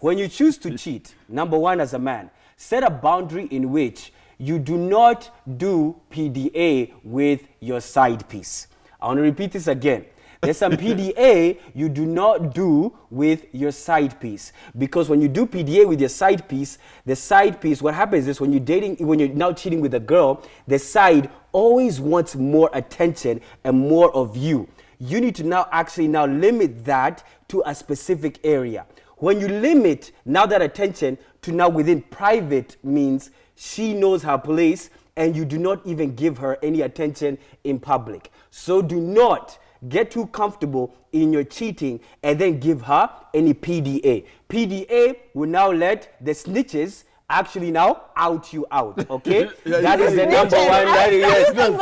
When you choose to cheat, number one, as a man, set a boundary in which you do not do PDA with your side piece. I want to repeat this again. There's some PDA you do not do with your side piece. Because when you do PDA with your side piece, the side piece, what happens is when you're now cheating with a girl, the side always wants more attention and more of you. You need to now limit that to a specific area. When you limit now that attention to now within private means she knows her place and you do not even give her any attention in public. So do not get too comfortable in your cheating and then give her any PDA. PDA will now let the snitches actually now out you out, okay? That is the number one.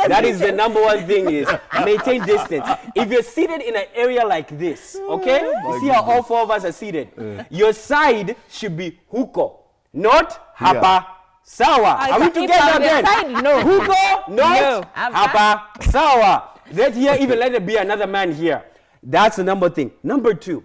That is the number one thing is maintain distance. If you're seated in an area like this, okay? You see how all four of us are seated? Your side should be huko, not hapa. Sawa. Are we together again? No. Huko, not hapa. Sawa. Let it be another man here. That's the number thing. Number two.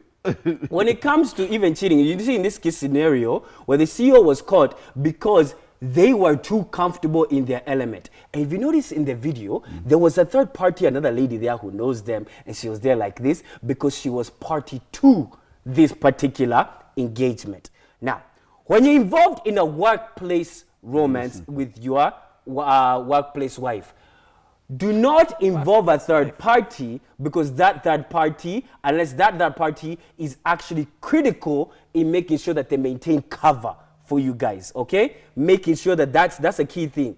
When it comes to even cheating, you see in this case scenario where the CEO was caught because they were too comfortable in their element. And if you notice in the video, there was a third party, another lady there who knows them, and she was there like this because she was party to this particular engagement. Now, when you're involved in a workplace romance with your workplace wife, do not involve a third party because that third party, unless that third party is actually critical in making sure that they maintain cover for you guys, okay? Making sure that that's a key thing.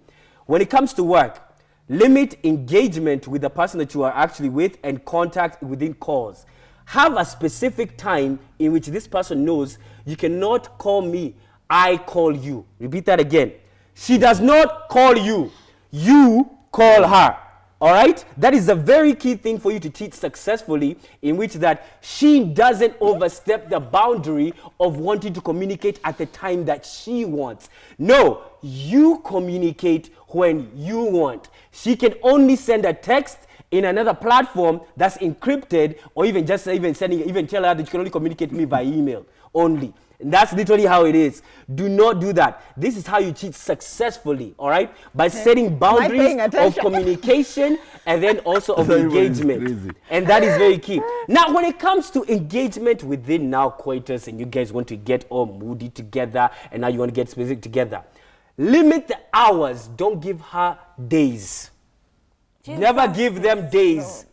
When it comes to work, limit engagement with the person that you are actually with and contact within calls. Have a specific time in which this person knows you cannot call me, I call you. Repeat that again. She does not call you. You call her. All right? That is a very key thing for you to cheat successfully, in which that she doesn't overstep the boundary of wanting to communicate at the time that she wants. No, you communicate when you want. She can only send a text in another platform that's encrypted, or even tell her that you can only communicate with me by email only. And that's literally how it is. Do not do that. This is how you cheat successfully, all right? By setting boundaries of communication and then also of engagement. And that is very key. Now, when it comes to engagement within now coitus and you guys want to get all moody together and now you want to get specific together, limit the hours. Don't give her days. Jesus. Never give them days.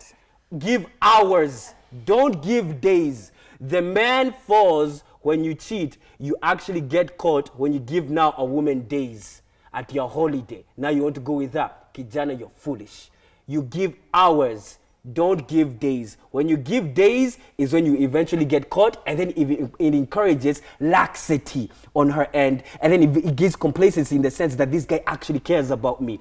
Lord. Give hours. Don't give days. The man falls when you cheat. You actually get caught when you give now a woman days at your holiday. Now you want to go with her. Kijana, you're foolish. You give hours. Don't give days. When you give days is when you eventually get caught, and then it encourages laxity on her end, and then it gives complacency in the sense that this guy actually cares about me.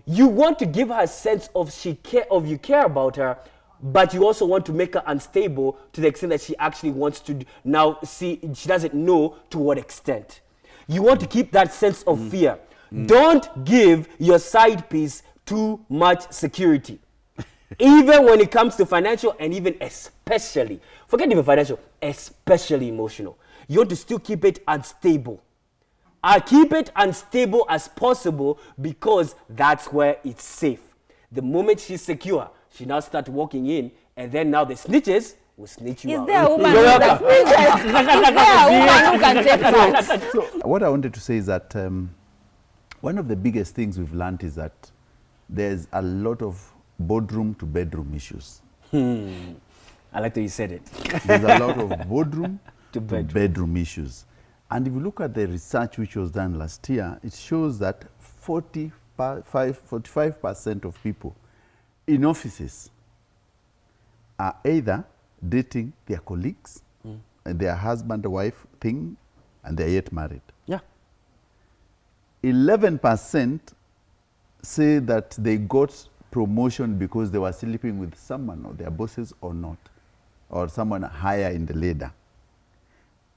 You want to give her a sense of you care about her, but you also want to make her unstable to the extent that she actually wants to now see, she doesn't know to what extent. You want to keep that sense of fear. Don't give your side piece too much security. Even when it comes to financial, and even especially, forget even financial, especially emotional. You want to still keep it unstable. Keep it unstable as possible, because that's where it's safe. The moment she's secure, she now starts walking in, and then now the snitches will snitch you out. Is there a woman who can take that? So what I wanted to say is that one of the biggest things we've learned is that there's a lot of boardroom to bedroom issues. I like that you said it. There's a lot of boardroom to bedroom issues. And if you look at the research which was done last year, it shows that 45% of people in offices are either dating their colleagues, and their husband-wife thing, and they're yet married. Yeah. 11% say that they got promotion because they were sleeping with someone, or their bosses, or not, or someone higher in the ladder.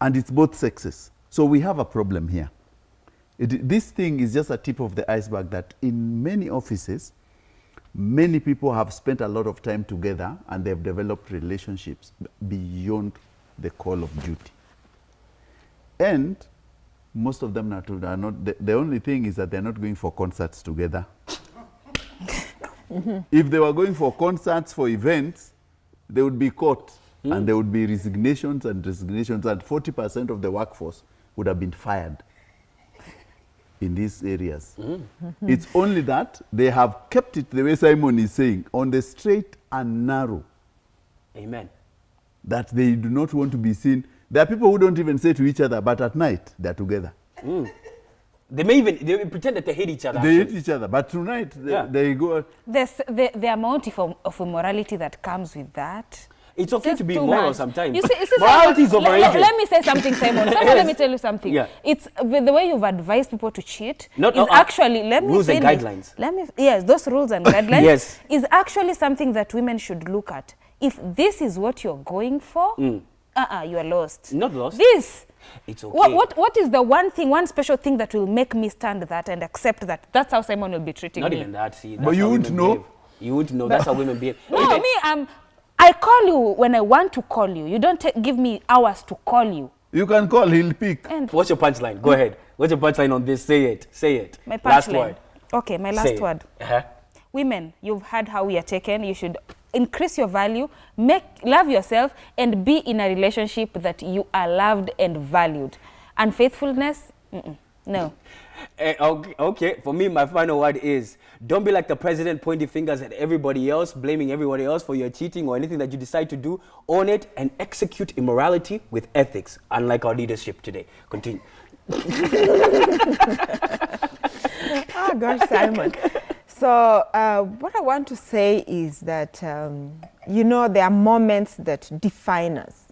And it's both sexes. So we have a problem here. This thing is just a tip of the iceberg, that in many offices, many people have spent a lot of time together and they've developed relationships beyond the call of duty. And most of them are not, the only thing is that they're not going for concerts together. If they were going for concerts, for events, they would be caught and there would be resignations and 40% of the workforce would have been fired in these areas. It's only that they have kept it the way Simon is saying, on the straight and narrow. Amen. That they do not want to be seen. There are people who don't even say to each other, but at night they're together. They may even pretend that they hate each other. They hate each other, but tonight they go. The amount of immorality that comes with that. It's okay Just to be too moral much. sometimes. You see, morality is Simon, overrated. let me say something, Simon. Let me tell you something. Yeah. It's with the way you've advised people to cheat. No, is actually, let me rules say and this. guidelines. Yes, those rules and guidelines. Yes. Is actually something that women should look at. If this is what you're going for, you are lost. Not lost. This. It's okay. What is the one special thing that will make me stand that and accept that? That's how Simon will be treating Not me. even that. See, But you wouldn't know. You wouldn't know. That's how women behave. No, I call you when I want to call you. You don't give me hours to call you. You can call, he'll pick. And What's your punchline? Go ahead. What's your punchline on this? Say it. Say it. my Last punchline. word. Okay, my Say last it. word. Uh-huh. Women, you've heard how we are taken. You should increase your value, love yourself, and be in a relationship that you are loved and valued. Unfaithfulness, no. Okay, for me, my final word is don't be like the president pointing fingers at everybody else, blaming everybody else for your cheating or anything that you decide to do. Own it and execute immorality with ethics, unlike our leadership today. Continue. Oh, gosh, Simon. So what I want to say is that, there are moments that define us.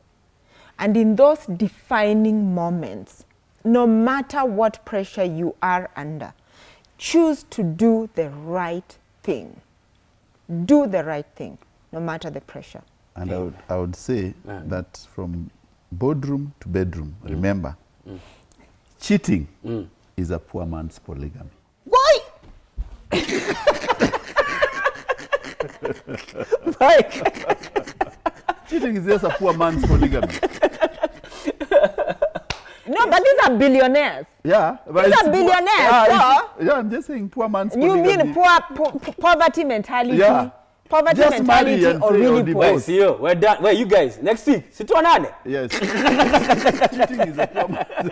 And in those defining moments, no matter what pressure you are under, choose to do the right thing. Do the right thing, no matter the pressure. And I would say that from boardroom to bedroom, remember, cheating is a poor man's polygamy. Why? Mike. Cheating is just a poor man's polygamy. No, but these are billionaires. Yeah. But These are billionaires. I'm just saying poor man's You polygamy. mean poverty mentality? Yeah. Poverty Just marry mentality and or say, really or poor? divorce. See you. We're done. Wait, you guys. Next week. Sit on. Yes. Cheating is a poor man's